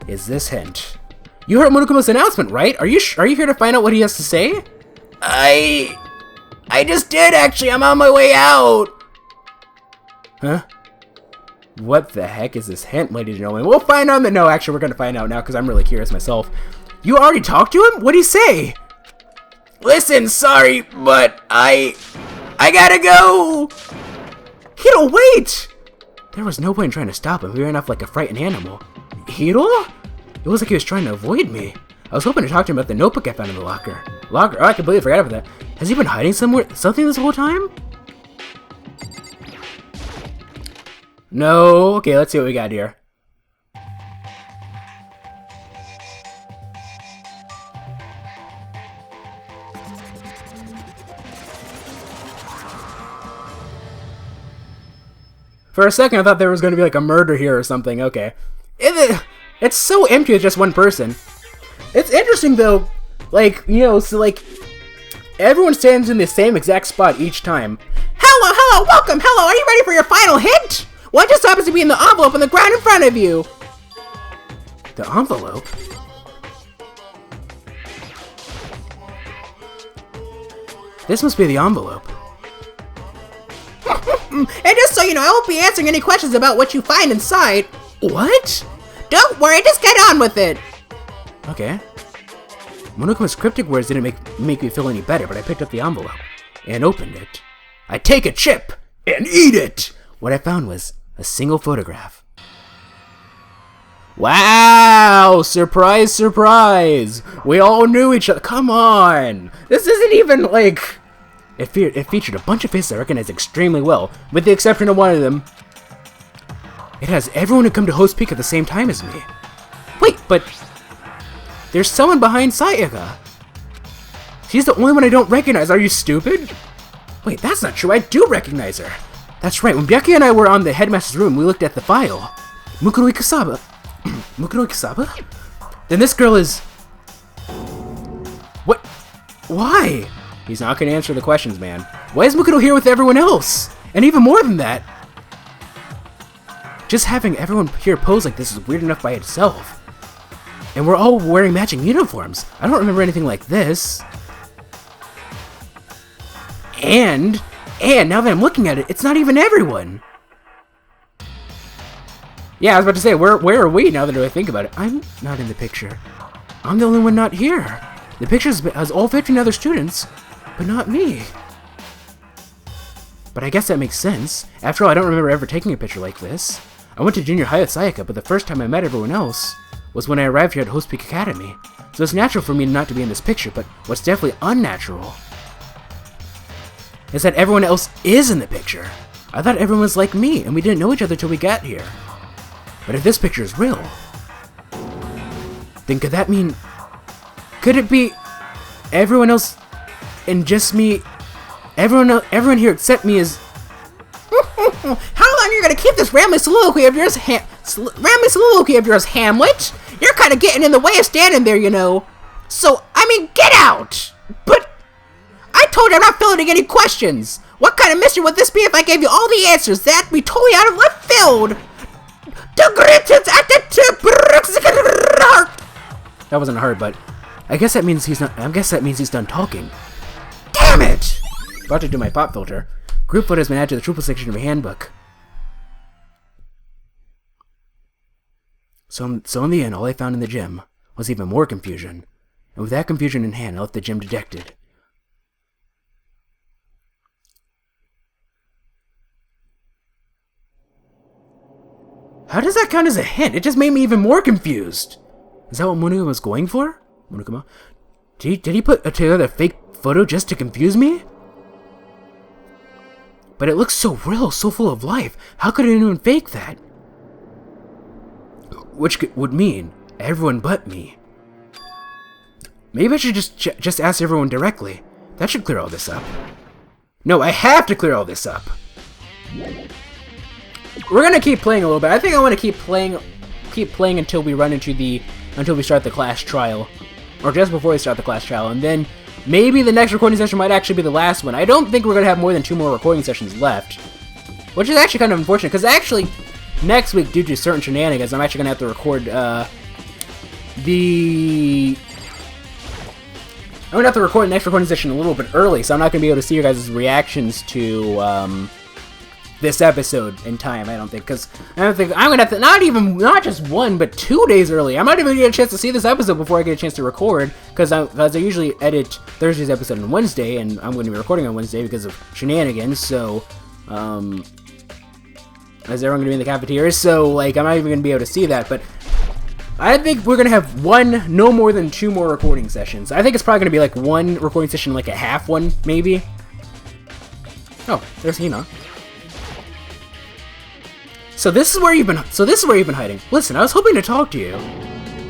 is this hint? You heard Monokuma's announcement, right? Are you here to find out what he has to say? I just did, actually. I'm on my way out. Huh? What the heck is this hint, ladies and gentlemen? We'll find out. No, actually, we're gonna find out now because I'm really curious myself. You already talked to him? What'd he say? Listen, sorry, but I gotta go. Hiro, wait! There was no point in trying to stop him. He ran off like a frightened animal. Hiro? It was like he was trying to avoid me. I was hoping to talk to him about the notebook I found in the locker. Oh, I completely forgot about that. Has he been hiding something this whole time? No. Okay, let's see what we got here. For a second, I thought there was going to be like a murder here or something. Okay. It's so empty with just one person. It's interesting though, like, you know, so like, everyone stands in the same exact spot each time. Hello, welcome, hello, are you ready for your final hint? What just happens to be in the envelope on the ground in front of you? The envelope? This must be the envelope. And just so you know, I won't be answering any questions about what you find inside. What? Don't worry, just get on with it. Okay. Monokuma's cryptic words didn't make me feel any better, but I picked up the envelope and opened it. I take a chip and eat it! What I found was a single photograph. Wow! Surprise, surprise! We all knew each other. Come on! This isn't even like... It featured a bunch of faces I recognized extremely well, with the exception of one of them. It has everyone who come to Host Peak at the same time as me. Wait, but there's someone behind Sayaka. She's the only one I don't recognize. Are you stupid? Wait, that's not true. I do recognize her. That's right. When Byakuya and I were on the headmaster's room, we looked at the file. Mukuro Ikasaba? Mukuro Ikasaba? Then this girl is... What? Why? He's not gonna answer the questions, man. Why is Mukuro here with everyone else? And even more than that, just having everyone here pose like this is weird enough by itself. And we're all wearing matching uniforms. I don't remember anything like this. And now that I'm looking at it, it's not even everyone. Yeah, I was about to say, where are we now that I think about it? I'm not in the picture. I'm the only one not here. The picture has all 15 other students, but not me. But I guess that makes sense. After all, I don't remember ever taking a picture like this. I went to junior high with Sayaka, but the first time I met everyone else was when I arrived here at Host Peak Academy. So it's natural for me not to be in this picture, but what's definitely unnatural is that everyone else is in the picture. I thought everyone was like me, and we didn't know each other till we got here. But if this picture is real, then could that mean... Could it be everyone else and just me? Everyone here except me is... How long are you gonna keep this rambling soliloquy of yours, Hamlet? You're kind of getting in the way of standing there, you know. So, I mean, get out! But... I told you I'm not filling any questions! What kind of mystery would this be if I gave you all the answers? That'd be totally out of left field! That wasn't hard, but I guess that means he's not. I guess that means he's done talking. Damn it! About to do my pop filter. Group photo has been added to the triple section of your handbook. So in the end, all I found in the gym was even more confusion, and with that confusion in hand, I left the gym dejected. How does that count as a hint? It just made me even more confused. Is that what Monokuma was going for? Monokuma? Did he put together a fake photo just to confuse me? But it looks so real, so full of life. How could anyone fake that? Which would mean everyone but me. Maybe I should just ask everyone directly. That should clear all this up. No, I have to clear all this up. We're gonna keep playing a little bit. I think I want to keep playing until we start the class trial, or just before we start the class trial, and then maybe the next recording session might actually be the last one. I don't think we're gonna have more than 2 more recording sessions left, which is actually kind of unfortunate because actually next week, due to certain shenanigans, I'm actually gonna have to record the next recording session a little bit early, so I'm not gonna be able to see your guys' reactions to this episode in time, I don't think, because I'm gonna have to, not just 1, but 2 days early. I might even get a chance to see this episode before I get a chance to record, because I usually edit Thursday's episode on Wednesday, and I'm going to be recording on Wednesday because of shenanigans, so, is everyone gonna be in the cafeteria? So, like, I'm not even gonna be able to see that, but I think we're gonna have no more than 2 more recording sessions. I think it's probably gonna be like 1 recording session, like a half one, maybe. Oh, there's Hina. So this is where you've been hiding. Listen, I was hoping to talk to you.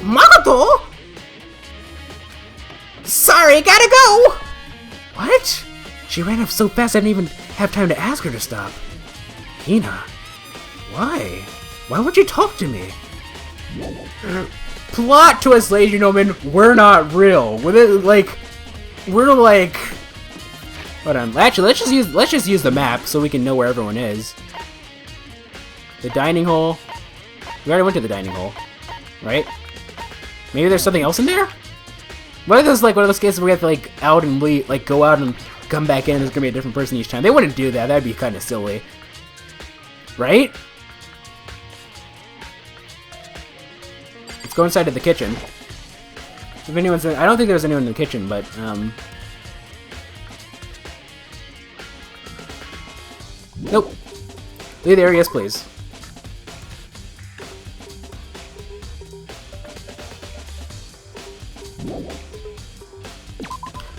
Makoto? Sorry, gotta go! What? She ran off so fast I didn't even have time to ask her to stop. Hina, why? Why would you talk to me? Plot twist, ladies and gentlemen, we're not real. We're like... Hold on. Actually, let's just use the map so we can know where everyone is. The dining hall. We already went to the dining hall, right? Maybe there's something else in there? What if there's like one of those cases where we have to like out and leave, like go out and come back in and there's gonna be a different person each time? They wouldn't do that. That'd be kind of silly, right? Let's go inside to the kitchen. If anyone's in, I don't think there's anyone in the kitchen, but nope. Leave the area, yes, please.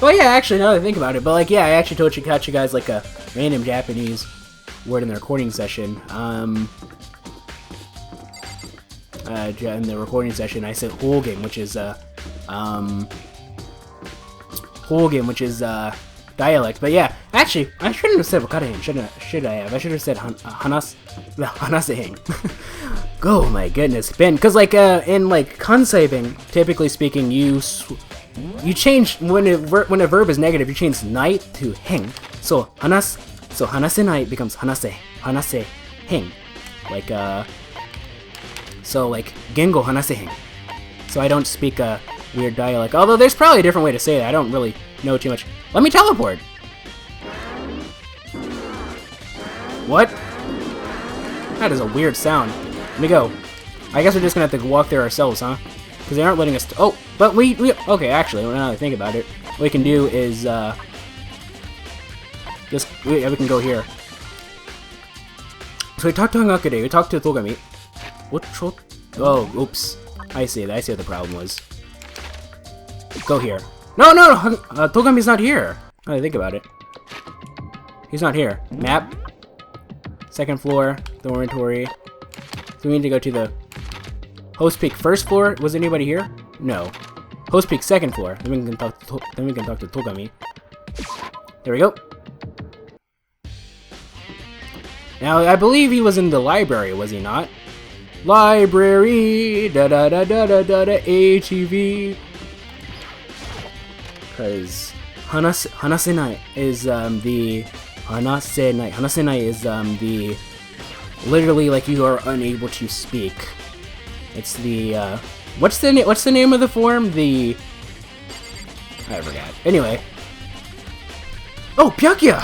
Well, yeah, actually, now that I think about it, but like, yeah, I actually taught you guys like a random Japanese word in the recording session. In the recording session, I said Holgen, which is dialect. But yeah, actually, I shouldn't have said Wakarahen, should I have? I should have said Hanaseheng. Oh my goodness, Ben, because like in like Kansei-ben, typically speaking, you change when a verb is negative, you change night to heng. So hanasenai becomes hanaseheng. Like so like gengo hanaseheng. So I don't speak a weird dialect. Although there's probably a different way to say that. I don't really know too much. Let me teleport. What? That is a weird sound. Let me go. I guess we're just gonna have to walk there ourselves, huh? Because they aren't letting us. Oh, but we. Okay, actually, now that I think about it, what we can do is we can go here. So we talked to Hangakure. We talked to Togami. What? Oh, oops. I see what the problem was. Go here. No, Togami's not here. Now that I think about it, he's not here. Map. Second floor. Dormitory. So we need to go to the Host Peak first floor. Was anybody here? No. Host Peak second floor. Then we can talk to Togami. There we go. Now I believe he was in the library, was he not? Library. HEV. Because Hanasenai is the Hanasenai is the literally like you are unable to speak. It's the what's the name of the form? I forgot. Anyway. Oh, Byakuya!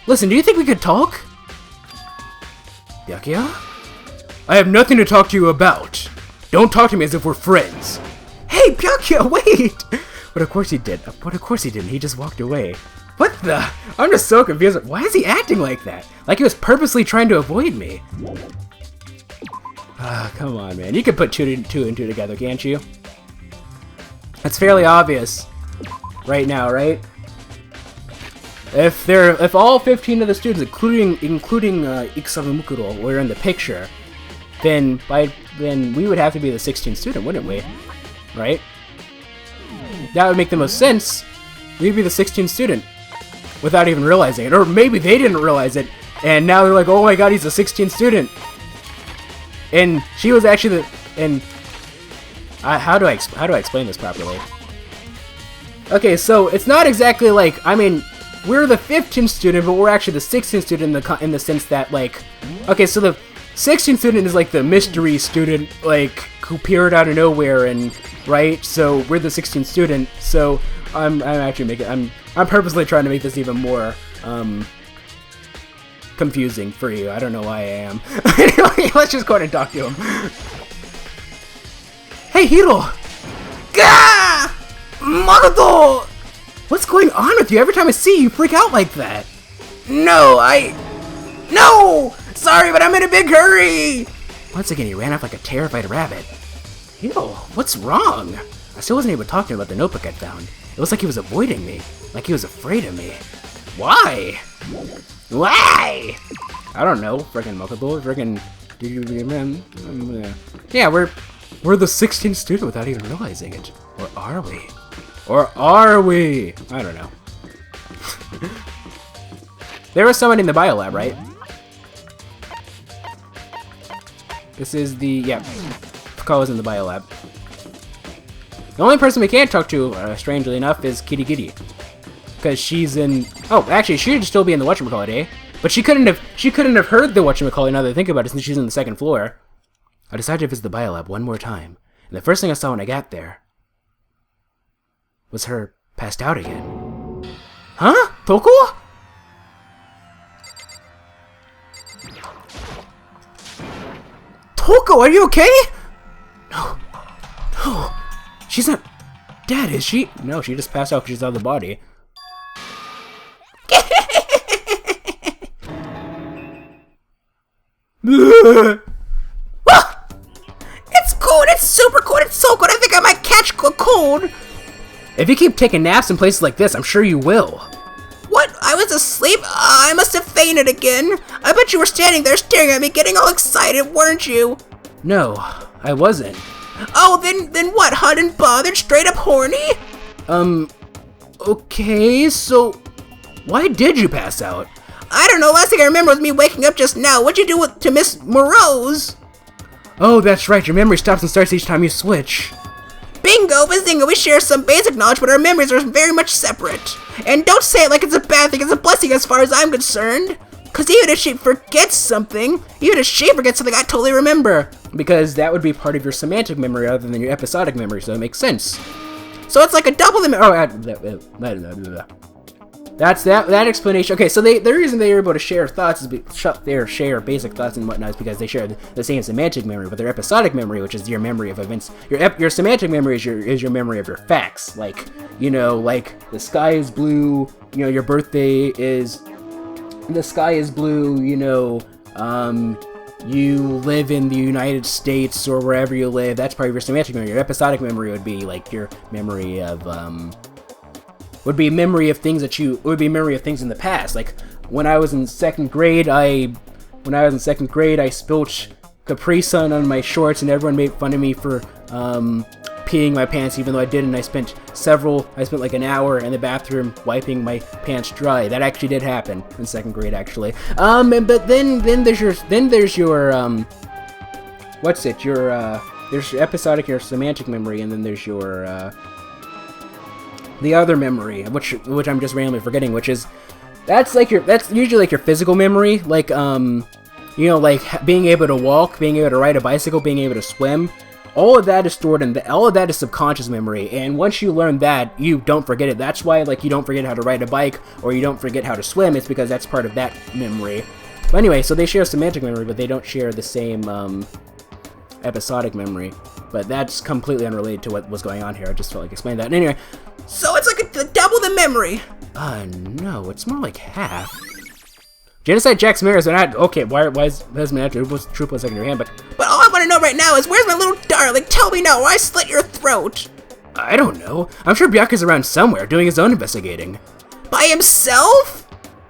Listen, do you think we could talk? Byakuya? I have nothing to talk to you about. Don't talk to me as if we're friends. Hey, Byakuya, wait! But of course he did. But of course he didn't. He just walked away. What the? I'm just so confused. Why is he acting like that? Like he was purposely trying to avoid me. Ah, come on, man. You can put two and two together, can't you? That's fairly obvious right now, right? If all 15 of the students, including Ikusabu Mukuro, were in the picture, then we would have to be the 16th student, wouldn't we? Right? That would make the most sense. We'd be the 16th student without even realizing it, or maybe they didn't realize it, and now they're like, "Oh my God, he's a 16th student." And she was actually how do I explain this properly? Okay, so it's not exactly like, I mean, we're the 15th student, but we're actually the 16th student in the sense that, like, okay, so the 16th student is like the mystery student, like, who appeared out of nowhere, and right, so we're the 16th student. So I'm purposely trying to make this even more confusing for you. I don't know why I am. Anyway, let's just go ahead and talk to him. Hey, Hiro! Gah! Makoto! What's going on with you? Every time I see you, you freak out like that. No! Sorry, but I'm in a big hurry! Once again, he ran off like a terrified rabbit. Hiro, what's wrong? I still wasn't able to talk to him about the notebook I found. It was like he was avoiding me. Like he was afraid of me. Why? Why? I don't know, frickin' Makoto, frickin'... Yeah, we're the 16th student without even realizing it. Or are we? I don't know. There was someone in the biolab, right? This is the... yeah. Fukawa's in the biolab. The only person we can't talk to, strangely enough, is Kirigiri. Because she's in... oh, actually, she should still be in the whatchamacallit, eh? But she couldn't have heard the whatchamacallit now that I think about it, since she's in the second floor. I decided to visit the biolab one more time. And the first thing I saw when I got there was her passed out again. Huh? Toko? Toko, are you okay? No. She's not dead, is she? No, she just passed out because she's out of the body. It's cold. It's super cold. It's so cold. I think I might catch a cold. If you keep taking naps in places like this, I'm sure you will. What? I was asleep? I must have fainted again. I bet you were standing there staring at me getting all excited, weren't you? No, I wasn't. Oh, then what? Hot and bothered? Straight up horny? Okay, so why did you pass out? I don't know. Last thing I remember was me waking up just now. What'd you do to Miss Morose? Oh, that's right. Your memory stops and starts each time you switch. Bingo, bazinga, we share some basic knowledge, but our memories are very much separate. And don't say it like it's a bad thing, it's a blessing as far as I'm concerned. Cause even if she forgets something, I totally remember. Because that would be part of your semantic memory other than your episodic memory, so it makes sense. So it's like a double the That's that explanation. Okay, so the reason they are able to share thoughts is share basic thoughts and whatnot is because they share the same semantic memory, but their episodic memory, which is your memory of events, your semantic memory is your memory of your facts. Like, like the sky is blue. Your birthday is the sky is blue. You live in the United States or wherever you live. That's part of your semantic memory. Your episodic memory would be like your memory of would be memory of things in the past. Like when I was in second grade, I spilled Capri Sun on my shorts, and everyone made fun of me for peeing my pants, even though I didn't. I spent like an hour in the bathroom wiping my pants dry. That actually did happen in second grade, actually. But then there's your there's your episodic, your semantic memory, and then there's your the other memory, which I'm just randomly forgetting, which is that's usually like your physical memory, like like being able to walk, being able to ride a bicycle, being able to swim. All of that is stored all of that is subconscious memory, and once you learn that, you don't forget it. That's why you don't forget how to ride a bike or you don't forget how to swim. It's because that's part of that memory. But anyway, so they share semantic memory, but they don't share the same episodic memory. But that's completely unrelated to what was going on here. I just felt like explaining that. And anyway, so it's like double the memory. No, it's more like half. Genocide Jack's mirrors are not okay. Why is my truth was in your hand? But all I want to know right now is where's my little darling? Tell me now, or I slit your throat. I don't know. I'm sure Byaku's around somewhere doing his own investigating. By himself?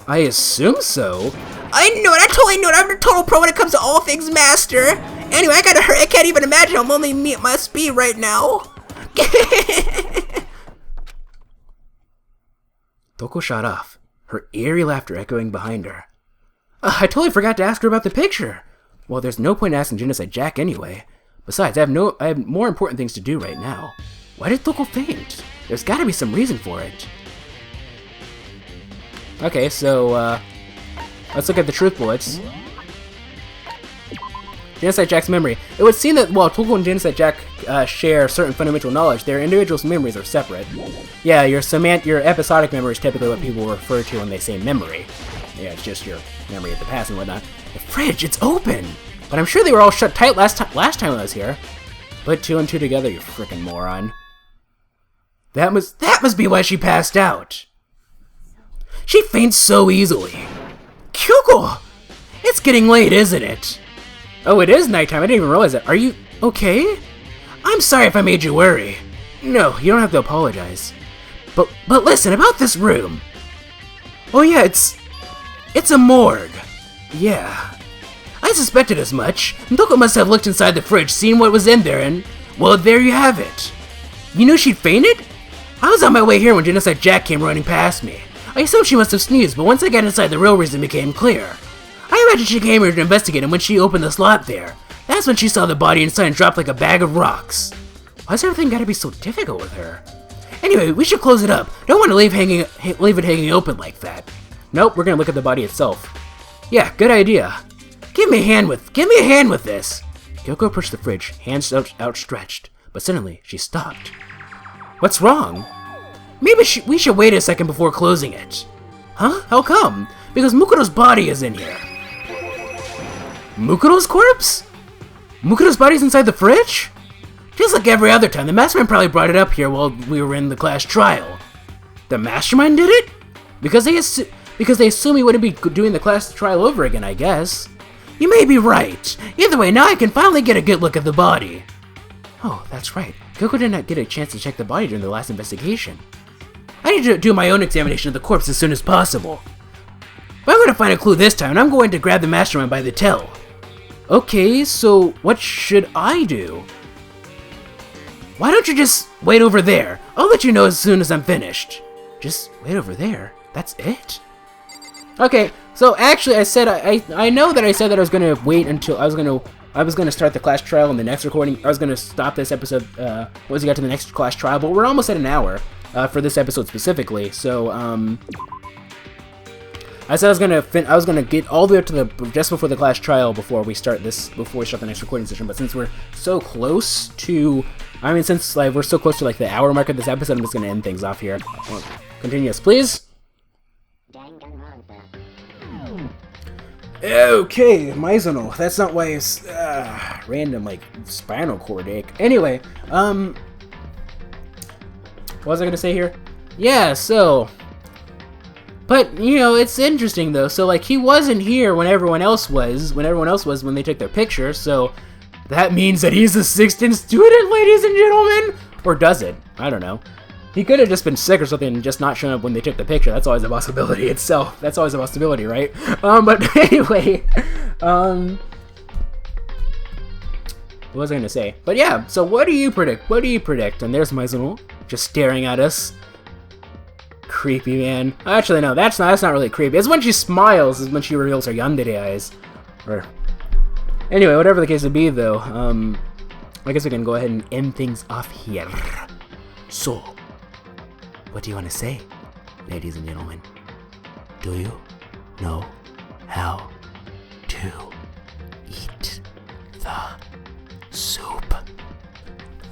I assume so. I knew it. I totally knew it. I'm a total pro when it comes to all things master. Anyway, I gotta hurry. I can't even imagine how lonely me must be right now. Toko shot off, her eerie laughter echoing behind her. I totally forgot to ask her about the picture. Well, there's no point in asking Genocide Jack anyway. Besides, I have more important things to do right now. Why did Toko faint? There's gotta be some reason for it. Okay, so, let's look at the truth bullets. Genocide Jack's memory. It would seem that while Toko and Genocide Jack share certain fundamental knowledge, their individual memories are separate. Yeah, your episodic memory is typically what people refer to when they say memory. Yeah, it's just your memory of the past and whatnot. The fridge, it's open! But I'm sure they were all shut tight last time I was here. Put two and two together, you frickin' moron. That must be why she passed out. She faints so easily. Kyoko! It's getting late, isn't it? Oh, it is nighttime. I didn't even realize that. Are you okay? I'm sorry if I made you worry. No, you don't have to apologize. But listen, about this room. Oh yeah, it's a morgue. Yeah. I suspected as much. Toko must have looked inside the fridge, seen what was in there, and, well, there you have it. You knew she'd fainted? I was on my way here when Genocide Jack came running past me. I assumed she must have sneezed, but once I got inside, the real reason became clear. I imagine she came here to investigate, and when she opened the slot there, that's when she saw the body inside and dropped like a bag of rocks. Why's everything gotta be so difficult with her? Anyway, we should close it up. Don't want to leave it hanging open like that. Nope, we're gonna look at the body itself. Yeah, good idea. Give me a hand with this. Kyoko approached the fridge, hands outstretched, but suddenly she stopped. What's wrong? Maybe we should wait a second before closing it. Huh? How come? Because Mukoto's body is in here. Mukoto's corpse? Mukoto's body's inside the fridge? Just like every other time, the mastermind probably brought it up here while we were in the class trial. The mastermind did it? Because they assume he wouldn't be doing the class trial over again, I guess. You may be right. Either way, now I can finally get a good look at the body. Oh, that's right. Kyoko did not get a chance to check the body during the last investigation. I need to do my own examination of the corpse as soon as possible. If I'm going to find a clue this time, I'm going to grab the mastermind by the tail. Okay, so what should I do? Why don't you just wait over there? I'll let you know as soon as I'm finished. Just wait over there? That's it? Okay, so actually I know that I said that I was gonna wait until I was gonna start the class trial in the next recording. I was gonna stop this episode once we got to the next class trial, but we're almost at an hour for this episode specifically. So I said I was gonna get all the way up to just before the class trial before we start the next recording session. But since we're so close to, since like we're so close to like the hour mark of this episode, I'm just gonna end things off here. Continuous, please. Okay, Mizuno. That's not why it's random like spinal cord ache. Anyway, what was I gonna say here? Yeah, so. But, you know, it's interesting, though. So, like, he wasn't here when everyone else was. When they took their picture. So, that means that he's a 16th student, ladies and gentlemen? Or does it? I don't know. He could have just been sick or something and just not shown up when they took the picture. That's always a possibility itself. That's always a possibility, right? But anyway. What was I going to say? But yeah, so what do you predict? What do you predict? And there's Mizuno just staring at us. Creepy, man. Actually, no, that's not really creepy. It's when she smiles, is when she reveals her yandere eyes. Or anyway, whatever the case would be, though, I guess we can go ahead and end things off here. So, what do you want to say, ladies and gentlemen? Do you know how to eat the soup?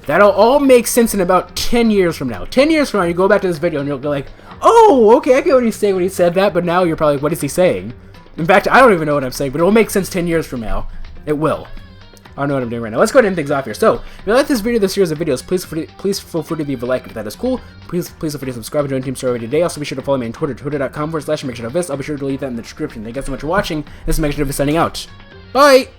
That'll all make sense in about 10 years from now. 10 years from now, you go back to this video and you'll be like, oh, okay, I get what he's saying when he said that, but now you're probably like, what is he saying? In fact, I don't even know what I'm saying, but it'll make sense 10 years from now. It will. I don't know what I'm doing right now. Let's go ahead and end things off here. So, if you like this video, this series of videos, please feel free to leave a like if that is cool. Please feel free to subscribe and join Team Story today. Also, be sure to follow me on Twitter, twitter.com/MegaShadowFist. I'll be sure to leave that in the description. Thank you guys so much for watching. This is MegaShadowFist signing out. Bye!